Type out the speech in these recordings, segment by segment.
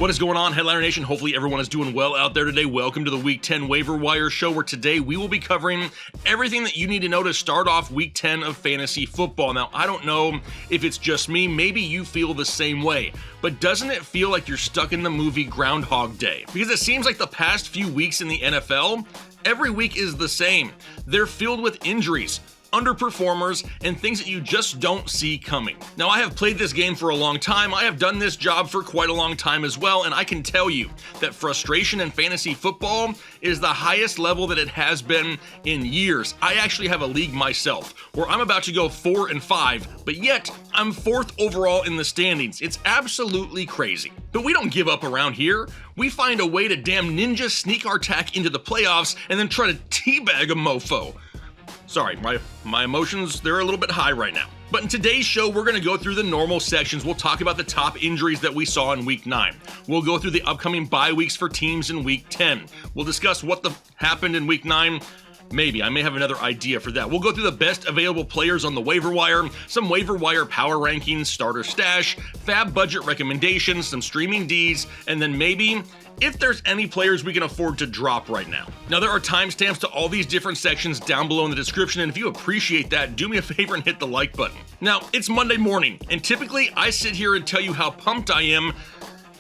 What is going on, Headliner Nation? Hopefully everyone is doing well out there today. Welcome to the Week 10 Waiver Wire Show, where today we will be covering everything that you need to know to start off Week 10 of fantasy football. Now, I don't know if it's just me, maybe you feel the same way, but doesn't it feel like you're stuck in the movie Groundhog Day? Because it seems like the past few weeks in the NFL, every week is the same. They're filled with injuries, underperformers, and things that you just don't see coming. Now, I have played this game for a long time. I have done this job for quite a long time as well, and I can tell you that frustration in fantasy football is the highest level that it has been in years. I actually have a league myself where I'm about to go 4-5, but yet I'm 4th overall in the standings. It's absolutely crazy. But we don't give up around here. We find a way to damn ninja sneak our tack into the playoffs and then try to teabag a mofo. Sorry, my emotions, they're a little bit high right now. But in today's show, we're going to go through the normal sections. We'll talk about the top injuries that we saw in Week 9. We'll go through the upcoming bye weeks for teams in Week 10. We'll discuss what happened in Week 9. Maybe. I may have another idea for that. We'll go through the best available players on the waiver wire, some waiver wire power rankings, starter stash, FAAB budget recommendations, some Streamin Ds, and then maybe if there's any players we can afford to drop right now. Now, there are timestamps to all these different sections down below in the description, and if you appreciate that, do me a favor and hit the like button. Now, it's Monday morning, and typically I sit here and tell you how pumped I am,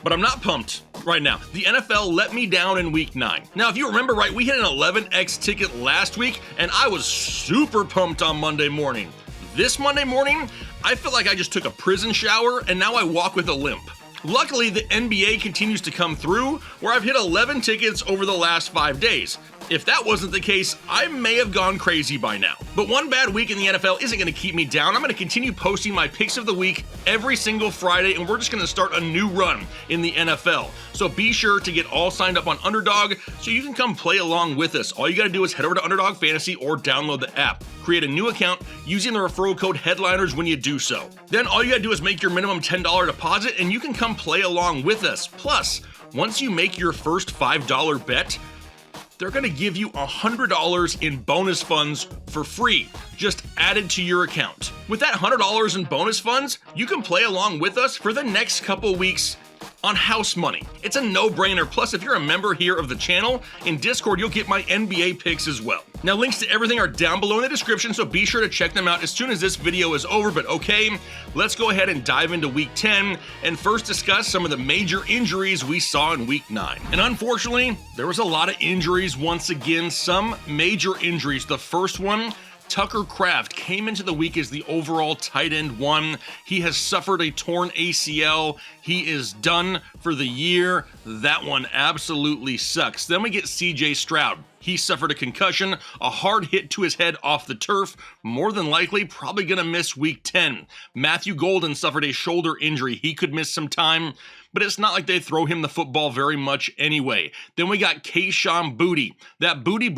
but I'm not pumped right now. The NFL let me down in Week 9. Now, if you remember right, we hit an 11x ticket last week, and I was super pumped on Monday morning. This Monday morning, I feel like I just took a prison shower, and now I walk with a limp. Luckily, the NBA continues to come through, where I've hit 11 tickets over the last 5 days. If that wasn't the case, I may have gone crazy by now. But one bad week in the NFL isn't going to keep me down. I'm going to continue posting my picks of the week every single Friday, and we're just going to start a new run in the NFL. So be sure to get all signed up on Underdog so you can come play along with us. All you got to do is head over to Underdog Fantasy or download the app. Create a new account using the referral code HEADLINERS when you do so. Then all you got to do is make your minimum $10 deposit, and you can come play along with us. Plus, once you make your first $5 bet, they're going to give you $100 in bonus funds for free, just added to your account. With that $100 in bonus funds, you can play along with us for the next couple weeks on house money. It's a no-brainer. Plus, if you're a member here of the channel, in Discord, you'll get my NBA picks as well. Now, links to everything are down below in the description, so be sure to check them out as soon as this video is over. But okay, let's go ahead and dive into Week 10 and first discuss some of the major injuries we saw in Week 9. And unfortunately, there was a lot of injuries once again, some major injuries. The first one, Tucker Kraft, came into the week as the overall tight end 1. He has suffered a torn ACL. He is done for the year. That one absolutely sucks. Then we get CJ Stroud. He suffered a concussion, a hard hit to his head off the turf, more than likely probably going to miss Week 10. Matthew Golden suffered a shoulder injury. He could miss some time, but it's not like they throw him the football very much anyway. Then we got Kayshon Boutte. That booty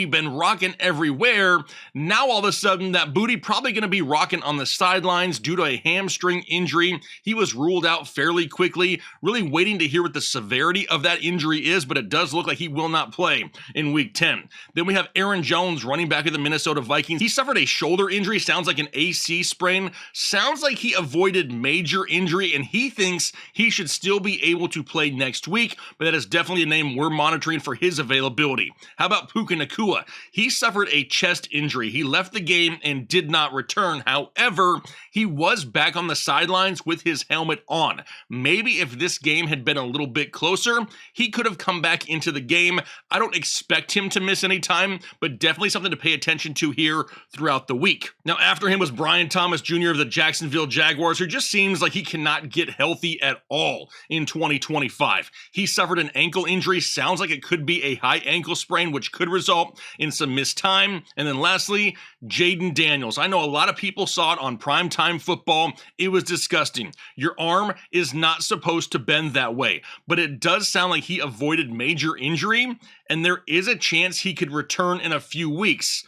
been rocking everywhere. Now all of a sudden, that booty probably going to be rocking on the sidelines due to a hamstring injury. He was ruled out fairly quickly, really waiting to hear what the severity of that injury is, but it does look like he will not play in Week 10. Then we have Aaron Jones, running back of the Minnesota Vikings. He suffered a shoulder injury, sounds like an AC sprain. Sounds like he avoided major injury, and he thinks he should still be able to play next week, but that is definitely a name we're monitoring for his availability. How about Puka Nacua? He suffered a chest injury. He left the game and did not return. However, he was back on the sidelines with his helmet on. Maybe if this game had been a little bit closer, he could have come back into the game. I don't expect him to miss any time, but definitely something to pay attention to here throughout the week. Now, after him was Brian Thomas Jr. of the Jacksonville Jaguars, who just seems like he cannot get healthy at all in 2025. He suffered an ankle injury. Sounds like it could be a high ankle sprain, which could result in some missed time. And then lastly, Jaden Daniels. I know a lot of people saw it on primetime football. It was disgusting. Your arm is not supposed to bend that way, but it does sound like he avoided major injury, and there is a chance he could return in a few weeks.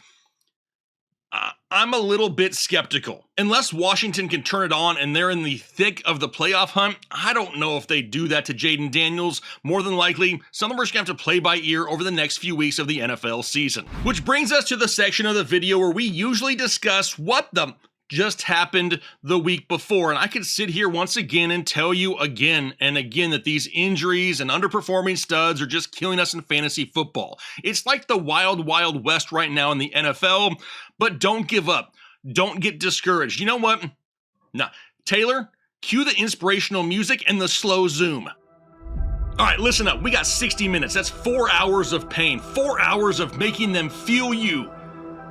I'm a little bit skeptical. Unless Washington can turn it on and they're in the thick of the playoff hunt, I don't know if they do that to Jaden Daniels. More than likely, some of them are just going to have to play by ear over the next few weeks of the NFL season. Which brings us to the section of the video where we usually discuss what the just happened the week before. And I could sit here once again and tell you again and again that these injuries and underperforming studs are just killing us in fantasy football. It's like the wild, wild west right now in the NFL, but don't give up. Don't get discouraged. You know what? Nah, Taylor, cue the inspirational music and the slow zoom. All right, listen up. We got 60 minutes. That's 4 hours of pain, 4 hours of making them feel you.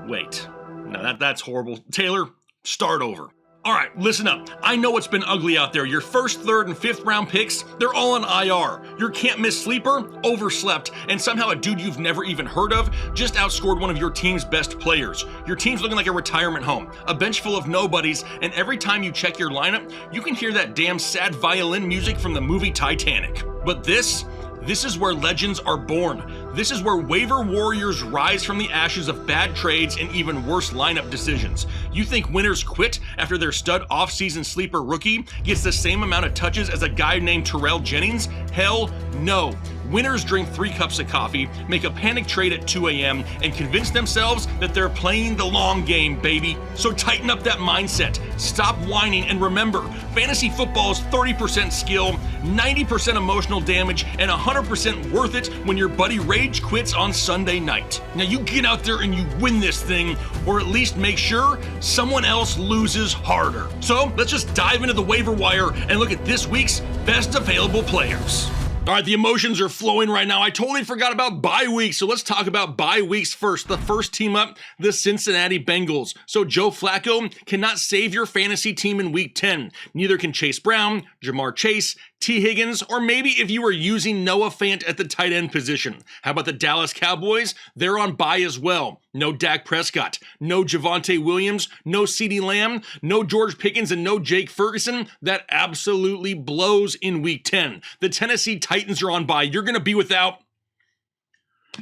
Wait, no, that's horrible. Taylor, start over. All right, listen up. I know it's been ugly out there. Your first, third, and fifth round picks, they're all on IR. Your can't miss sleeper, overslept, and somehow a dude you've never even heard of just outscored one of your team's best players. Your team's looking like a retirement home, a bench full of nobodies, and every time you check your lineup, you can hear that damn sad violin music from the movie Titanic. But this is where legends are born. This is where waiver warriors rise from the ashes of bad trades and even worse lineup decisions. You think winners quit after their stud offseason sleeper rookie gets the same amount of touches as a guy named Terrell Jennings? Hell no. Winners drink 3 cups of coffee, make a panic trade at 2 a.m., and convince themselves that they're playing the long game, baby. So tighten up that mindset, stop whining, and remember, fantasy football is 30% skill, 90% emotional damage, and 100% worth it when your buddy rage quits on Sunday night. Now you get out there and you win this thing, or at least make sure someone else loses harder. So let's just dive into the waiver wire and look at this week's best available players. All right, the emotions are flowing right now. I totally forgot about bye weeks, so let's talk about bye weeks first. The first team up, the Cincinnati Bengals. So Joe Flacco cannot save your fantasy team in week 10. Neither can Chase Brown, Jamar Chase, T. Higgins, or maybe if you were using Noah Fant at the tight end position. How about the Dallas Cowboys? They're on bye as well. No Dak Prescott, no Javonte Williams, no CeeDee Lamb, no George Pickens, and no Jake Ferguson. That absolutely blows in week 10. The Tennessee Titans are on bye. You're going to be without...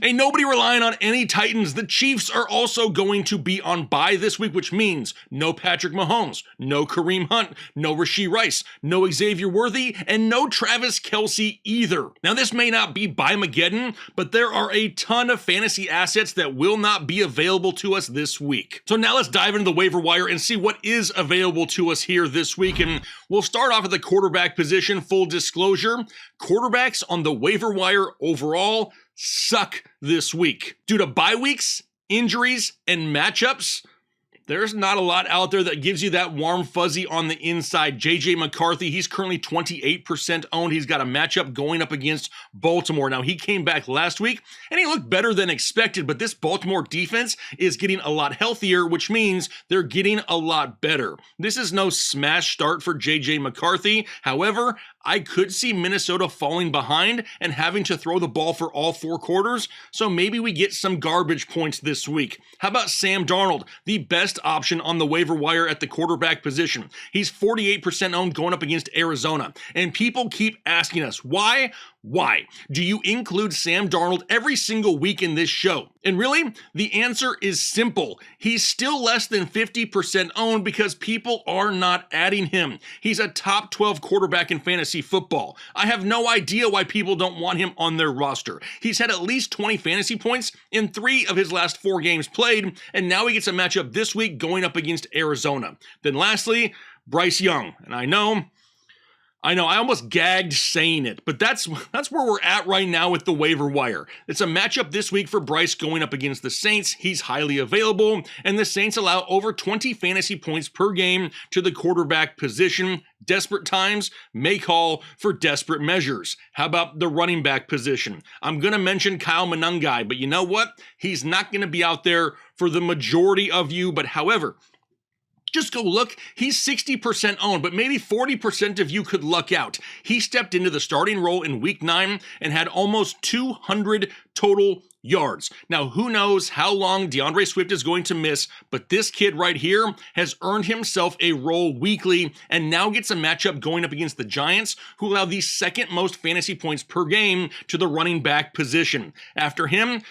Ain't nobody relying on any Titans. The Chiefs are also going to be on bye this week, which means no Patrick Mahomes, no Kareem Hunt, no Rashee Rice, no Xavier Worthy, and no Travis Kelce either. Now, this may not be bye-mageddon, but there are a ton of fantasy assets that will not be available to us this week. So now let's dive into the waiver wire and see what is available to us here this week. And we'll start off at the quarterback position. Full disclosure, quarterbacks on the waiver wire overall suck this week. Due to bye weeks, injuries, and matchups, there's not a lot out there that gives you that warm fuzzy on the inside. JJ McCarthy, he's currently 28% owned. He's got a matchup going up against Baltimore. Now, he came back last week, and he looked better than expected, but this Baltimore defense is getting a lot healthier, which means they're getting a lot better. This is no smash start for JJ McCarthy. However, I could see Minnesota falling behind and having to throw the ball for all 4 quarters, so maybe we get some garbage points this week. How about Sam Darnold, the best option on the waiver wire at the quarterback position? He's 48% owned going up against Arizona, and people keep asking us, why do you include Sam Darnold every single week in this show? And really, the answer is simple. He's still less than 50% owned because people are not adding him. He's a top 12 quarterback in fantasy football. I have no idea why people don't want him on their roster. He's had at least 20 fantasy points in 3 of his last 4 games played, and now he gets a matchup this week going up against Arizona. Then lastly, Bryce Young. And I know, I almost gagged saying it, but that's where we're at right now with the waiver wire. It's a matchup this week for Bryce going up against the Saints. He's highly available, and the Saints allow over 20 fantasy points per game to the quarterback position. Desperate times may call for desperate measures. How about the running back position? I'm going to mention Kyle Monangai, but you know what? He's not going to be out there for the majority of you, but however, just go look. He's 60% owned, but maybe 40% of you could luck out. He stepped into the starting role in week 9 and had almost 200 total yards. Now, who knows how long DeAndre Swift is going to miss, but this kid right here has earned himself a role weekly and now gets a matchup going up against the Giants, who allow the second most fantasy points per game to the running back position. After him,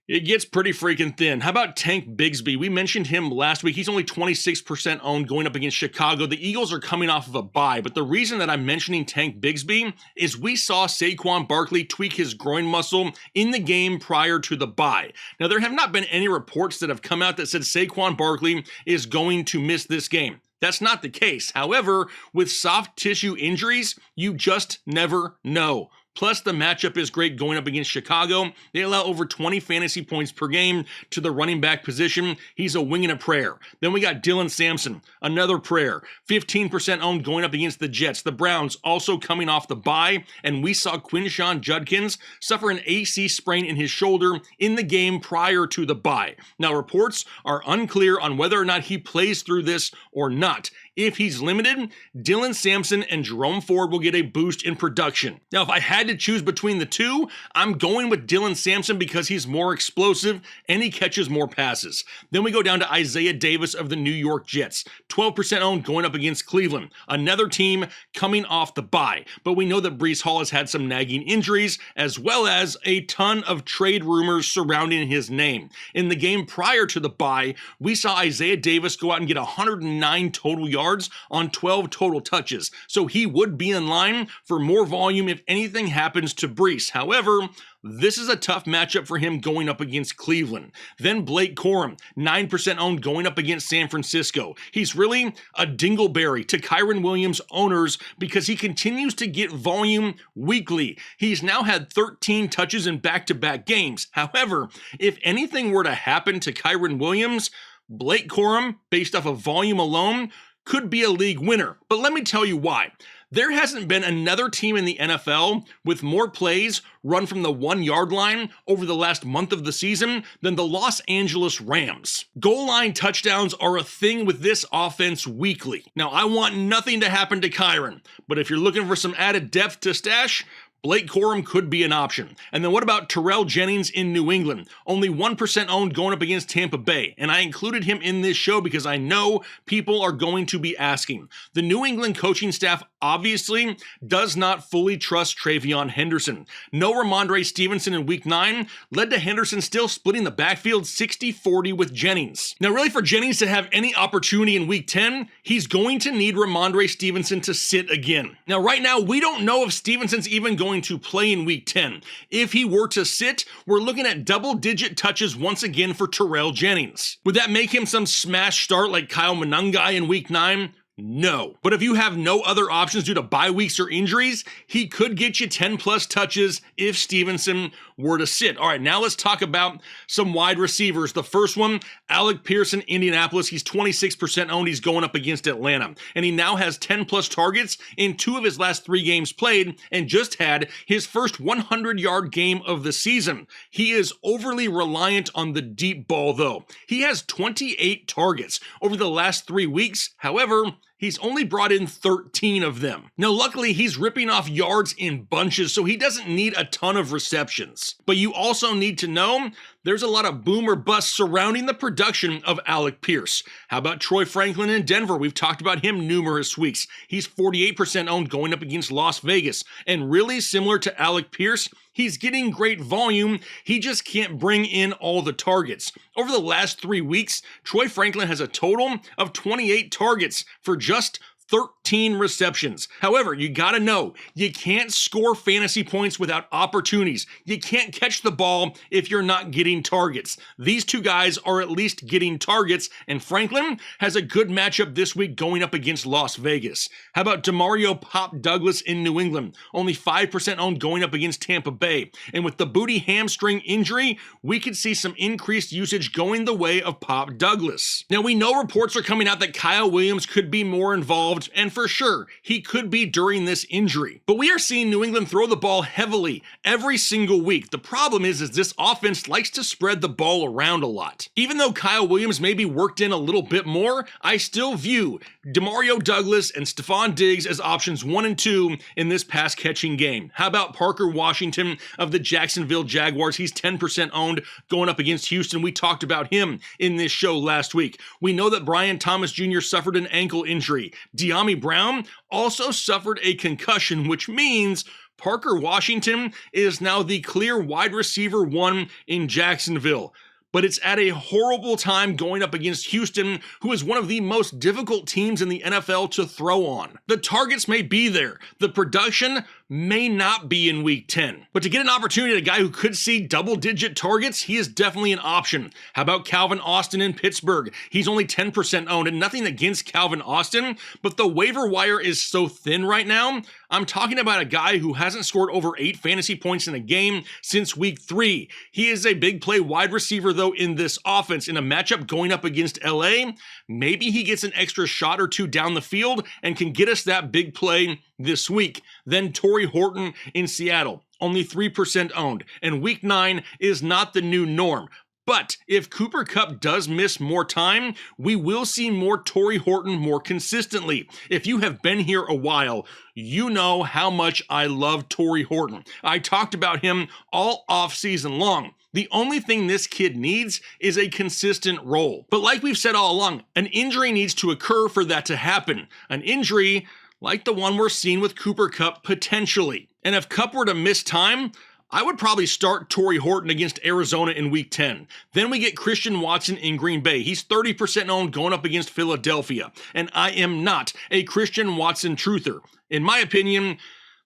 It gets pretty freaking thin. How about Tank Bigsby? We mentioned him last week. He's only 26% owned going up against Chicago. The Eagles are coming off of a bye, but the reason that I'm mentioning Tank Bigsby is we saw Saquon Barkley tweak his groin muscle in the game prior to the bye. Now, there have not been any reports that have come out that said Saquon Barkley is going to miss this game. That's not the case. However, with soft tissue injuries, you just never know. Plus, the matchup is great going up against Chicago. They allow over 20 fantasy points per game to the running back position. He's a wing and a prayer. Then we got Dylan Sampson, another prayer. 15% owned going up against the Jets. The Browns also coming off the bye, and we saw Quinshon Judkins suffer an AC sprain in his shoulder in the game prior to the bye. Now, reports are unclear on whether or not he plays through this or not. If he's limited, Dylan Sampson and Jerome Ford will get a boost in production. Now, if I had to choose between the two, I'm going with Dylan Sampson because he's more explosive and he catches more passes. Then we go down to Isaiah Davis of the New York Jets. 12% owned going up against Cleveland, another team coming off the bye. But we know that Breece Hall has had some nagging injuries as well as a ton of trade rumors surrounding his name. In the game prior to the bye, we saw Isaiah Davis go out and get 109 total yards on 12 total touches. So he would be in line for more volume if anything happens to Breece. However, this is a tough matchup for him going up against Cleveland. Then Blake Corum, 9% owned going up against San Francisco. He's really a dingleberry to Kyren Williams owners because he continues to get volume weekly. He's now had 13 touches in back-to-back games. However, if anything were to happen to Kyren Williams, Blake Corum, based off of volume alone, could be a league winner. But let me tell you why. There hasn't been another team in the NFL with more plays run from the 1 yard line over the last month of the season than the Los Angeles Rams. Goal line touchdowns are a thing with this offense weekly. Now, I want nothing to happen to Kyren, but if you're looking for some added depth to stash, Blake Corum could be an option. And then what about Terrell Jennings in New England? Only 1% owned going up against Tampa Bay. And I included him in this show because I know people are going to be asking. The New England coaching staff obviously does not fully trust Travion Henderson. No Ramondre Stevenson in week 9 led to Henderson still splitting the backfield 60-40 with Jennings. Now really for Jennings to have any opportunity in week 10, he's going to need Ramondre Stevenson to sit again. Now right now, we don't know if Stevenson's even going to play in week 10. If he were to sit, we're looking at double-digit touches once again for Terrell Jennings. Would that make him some smash start like Kyle Monangai in week 9? No. But if you have no other options due to bye weeks or injuries, he could get you 10 plus touches if Stevenson were to sit. All right, now let's talk about some wide receivers. The first one, Alec Pierce in Indianapolis. He's 26% owned. He's going up against Atlanta. And he now has 10 plus targets in 2 of his last 3 games played and just had his first 100-yard game of the season. He is overly reliant on the deep ball, though. He has 28 targets over the last 3 weeks. However, he's only brought in 13 of them. Now, luckily, he's ripping off yards in bunches, so he doesn't need a ton of receptions. But you also need to know there's a lot of boom or bust surrounding the production of Alec Pierce. How about Troy Franklin in Denver? We've talked about him numerous weeks. He's 48% owned going up against Las Vegas. And really similar to Alec Pierce, he's getting great volume. He just can't bring in all the targets. Over the last 3 weeks, Troy Franklin has a total of 28 targets for just 13 receptions. However, you gotta know, you can't score fantasy points without opportunities. You can't catch the ball if you're not getting targets. These two guys are at least getting targets, and Franklin has a good matchup this week going up against Las Vegas. How about Demario Pop Douglas in New England? Only 5% owned going up against Tampa Bay. And with the booty hamstring injury, we could see some increased usage going the way of Pop Douglas. Now, we know reports are coming out that Kyle Williams could be more involved, and for sure, he could be during this injury. But we are seeing New England throw the ball heavily every single week. The problem is this offense likes to spread the ball around a lot. Even though Kyle Williams may be worked in a little bit more, I still view Demario Douglas and Stephon Diggs as options 1 and 2 in this pass-catching game. How about Parker Washington of the Jacksonville Jaguars? He's 10% owned going up against Houston. We talked about him in this show last week. We know that Brian Thomas Jr. suffered an ankle injury. De'Ami Brown also suffered a concussion, which means Parker Washington is now the clear wide receiver 1 in Jacksonville. But it's at a horrible time going up against Houston, who is one of the most difficult teams in the NFL to throw on. The targets may be there. The production may not be in week 10. But to get an opportunity at a guy who could see double-digit targets, he is definitely an option. How about Calvin Austin in Pittsburgh? He's only 10% owned, and nothing against Calvin Austin, but the waiver wire is so thin right now. I'm talking about a guy who hasn't scored over 8 fantasy points in a game since week 3. He is a big play wide receiver, though, in this offense. In a matchup going up against LA, maybe he gets an extra shot or 2 down the field and can get us that big play this week. Then Torrey Horton in Seattle, only 3% owned, and week 9 is not the new norm. But if Cooper Kupp does miss more time, we will see more Torrey Horton more consistently. If you have been here a while, you know how much I love Torrey Horton. I talked about him all offseason long. The only thing this kid needs is a consistent role. But like we've said all along, an injury needs to occur for that to happen. An injury like the one we're seeing with Cooper Kupp potentially. And if Kupp were to miss time, I would probably start Torrey Horton against Arizona in week 10. Then we get Christian Watson in Green Bay. He's 30% owned going up against Philadelphia. And I am not a Christian Watson truther. In my opinion,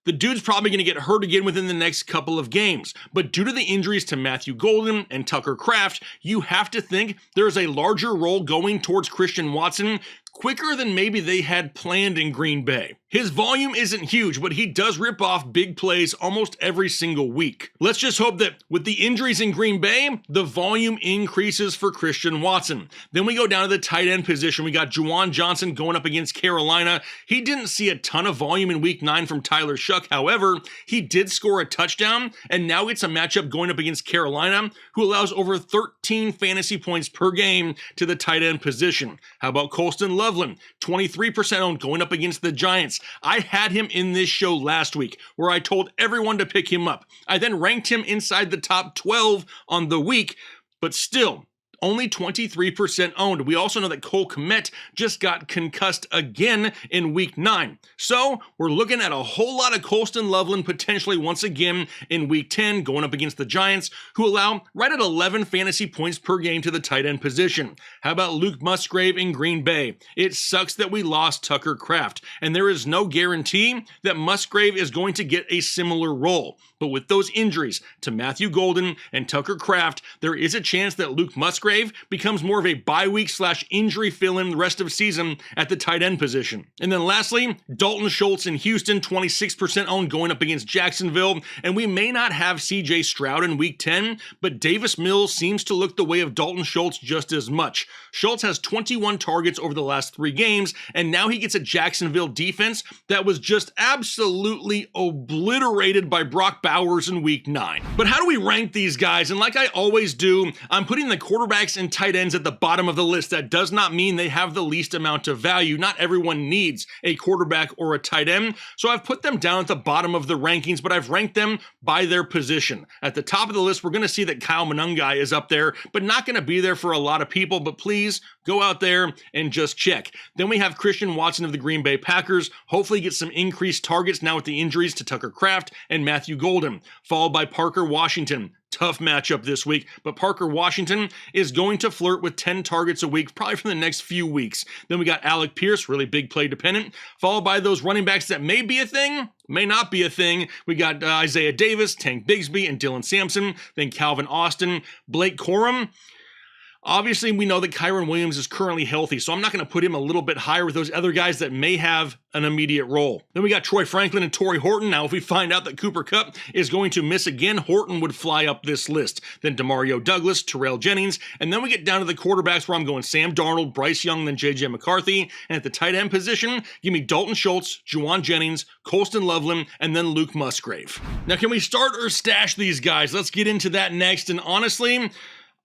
the dude's probably going to get hurt again within the next couple of games. But due to the injuries to Matthew Golden and Tucker Kraft, you have to think there's a larger role going towards Christian Watson quicker than maybe they had planned in Green Bay. His volume isn't huge, but he does rip off big plays almost every single week. Let's just hope that with the injuries in Green Bay, the volume increases for Christian Watson. Then we go down to the tight end position. We got Juwan Johnson going up against Carolina. He didn't see a ton of volume in week 9 from Tyler Shuck. However, he did score a touchdown, and now it's a matchup going up against Carolina, who allows over 13 fantasy points per game to the tight end position. How about Colston Loveland, 23% owned going up against the Giants? I had him in this show last week where I told everyone to pick him up. I then ranked him inside the top 12 on the week, but still, only 23% owned. We also know that Cole Kmet just got concussed again in week 9. So we're looking at a whole lot of Colston Loveland potentially once again in week 10 going up against the Giants, who allow right at 11 fantasy points per game to the tight end position. How about Luke Musgrave in Green Bay? It sucks that we lost Tucker Kraft, and there is no guarantee that Musgrave is going to get a similar role. But with those injuries to Matthew Golden and Tucker Kraft, there is a chance that Luke Musgrave becomes more of a bye-week / injury fill-in the rest of the season at the tight end position. And then lastly, Dalton Schultz in Houston, 26% owned going up against Jacksonville. And we may not have CJ Stroud in week 10, but Davis Mills seems to look the way of Dalton Schultz just as much. Schultz has 21 targets over the last 3 games, and now he gets a Jacksonville defense that was just absolutely obliterated by Brock Bowers in week 9. But how do we rank these guys? And like I always do, I'm putting the quarterbacks and tight ends at the bottom of the list. That does not mean they have the least amount of value. Not everyone needs a quarterback or a tight end, so I've put them down at the bottom of the rankings, but I've ranked them by their position. At the top of the list, we're going to see that Kyle Monangai is up there, but not going to be there for a lot of people, but please go out there and just check. Then we have Christian Watson of the Green Bay Packers, hopefully get some increased targets now with the injuries to Tucker Kraft and Matthew Golden, followed by Parker Washington. Tough matchup this week, but Parker Washington is going to flirt with 10 targets a week, probably for the next few weeks. Then we got Alec Pierce, really big play dependent, followed by those running backs that may be a thing, may not be a thing. We got Isaiah Davis, Tank Bigsby, and Dylan Sampson, then Calvin Austin, Blake Corum. Obviously, we know that Kyron Williams is currently healthy, so I'm not going to put him a little bit higher with those other guys that may have an immediate role. Then we got Troy Franklin and Torrey Horton. Now, if we find out that Cooper Kupp is going to miss again, Horton would fly up this list. Then Demario Douglas, Terrell Jennings, and then we get down to the quarterbacks where I'm going Sam Darnold, Bryce Young, then J.J. McCarthy. And at the tight end position, give me Dalton Schultz, Juwan Jennings, Colston Loveland, and then Luke Musgrave. Now, can we start or stash these guys? Let's get into that next. And honestly,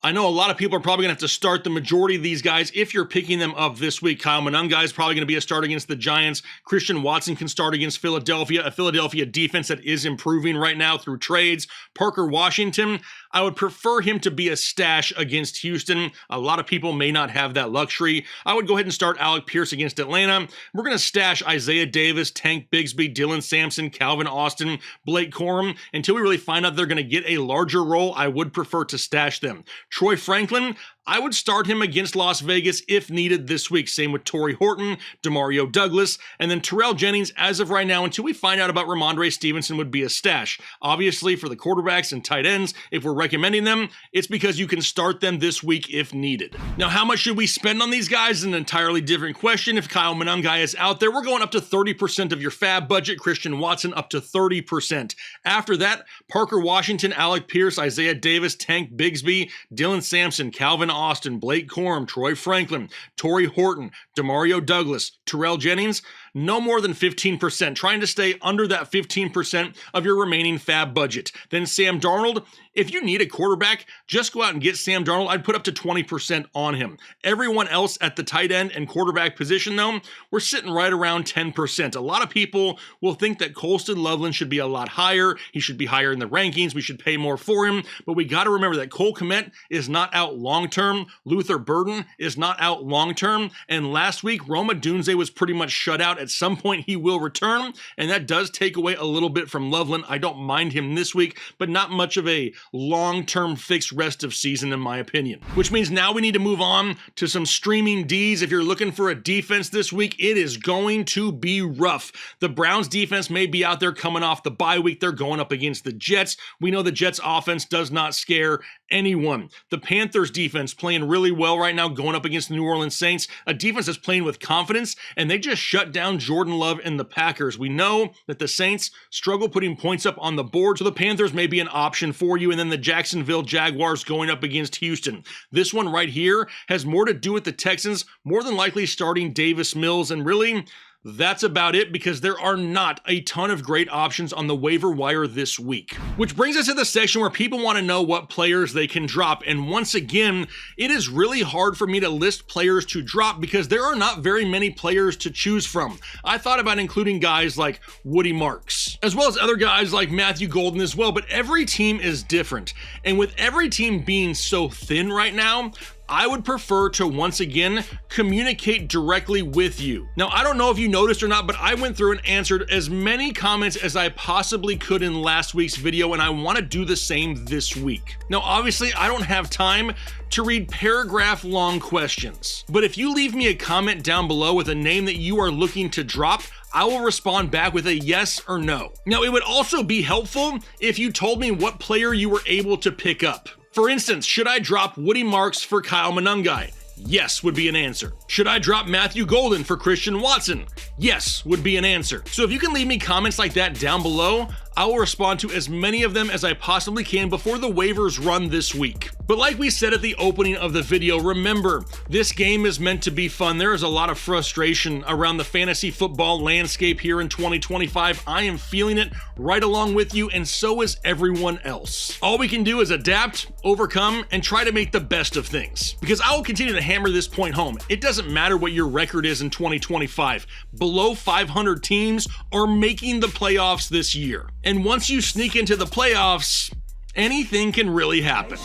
I know a lot of people are probably going to have to start the majority of these guys if you're picking them up this week. Kyle Monangai is probably going to be a start against the Giants. Christian Watson can start against Philadelphia, a Philadelphia defense that is improving right now through trades. Parker Washington, I would prefer him to be a stash against Houston. A lot of people may not have that luxury. I would go ahead and start Alec Pierce against Atlanta. We're going to stash Isaiah Davis, Tank Bigsby, Dylan Sampson, Calvin Austin, Blake Corum. Until we really find out they're going to get a larger role, I would prefer to stash them. Troy Franklin, I would start him against Las Vegas if needed this week. Same with Torrey Horton, Demario Douglas, and then Terrell Jennings, as of right now, until we find out about Ramondre Stevenson, would be a stash. Obviously, for the quarterbacks and tight ends, if we're recommending them, it's because you can start them this week if needed. Now, how much should we spend on these guys is an entirely different question. If Kyle Monangai is out there, we're going up to 30% of your FAAB budget. Christian Watson up to 30%. After that, Parker Washington, Alec Pierce, Isaiah Davis, Tank Bigsby, Dylan Sampson, Calvin Austin, Blake Corum, Troy Franklin, Torrey Horton, Demario Douglas, Terrell Jennings, no more than 15%, trying to stay under that 15% of your remaining FAAB budget. Then Sam Darnold, if you need a quarterback, just go out and get Sam Darnold. I'd put up to 20% on him. Everyone else at the tight end and quarterback position, though, we're sitting right around 10%. A lot of people will think that Colston Loveland should be a lot higher. He should be higher in the rankings. We should pay more for him. But we got to remember that Cole Kmet is not out long-term. Luther Burden is not out long-term. And last week, Roma Dunze was pretty much shut out. At some point, he will return, and that does take away a little bit from Loveland. I don't mind him this week, but not much of a long-term fixed rest of season in my opinion. Which means now we need to move on to some Streamin Ds. If you're looking for a defense this week, it is going to be rough. The Browns defense may be out there coming off the bye week. They're going up against the Jets. We know the Jets offense does not scare anyone. The Panthers defense playing really well right now, going up against the New Orleans Saints, a defense that's playing with confidence, and they just shut down Jordan Love and the Packers. We know that the Saints struggle putting points up on the board, so the Panthers may be an option for you. And then the Jacksonville Jaguars going up against Houston. This one right here has more to do with the Texans, more than likely starting Davis Mills, and really, that's about it, because there are not a ton of great options on the waiver wire this week. Which brings us to the section where people want to know what players they can drop. And once again, it is really hard for me to list players to drop because there are not very many players to choose from. I thought about including guys like Woody Marks, as well as other guys like Matthew Golden as well, but every team is different. And with every team being so thin right now, I would prefer to once again communicate directly with you. Now, I don't know if you noticed or not, but I went through and answered as many comments as I possibly could in last week's video, and I want to do the same this week. Now, obviously, I don't have time to read paragraph-long questions, but if you leave me a comment down below with a name that you are looking to drop, I will respond back with a yes or no. Now, it would also be helpful if you told me what player you were able to pick up. For instance, should I drop Woody Marks for Kyle Monangai? Yes would be an answer. Should I drop Matthew Golden for Christian Watson? Yes would be an answer. So if you can leave me comments like that down below, I will respond to as many of them as I possibly can before the waivers run this week. But like we said at the opening of the video, remember, this game is meant to be fun. There is a lot of frustration around the fantasy football landscape here in 2025. I am feeling it right along with you, and so is everyone else. All we can do is adapt, overcome, and try to make the best of things. Because I will continue to hammer this point home. It doesn't matter what your record is in 2025. Below 500 teams are making the playoffs this year. And once you sneak into the playoffs, anything can really happen.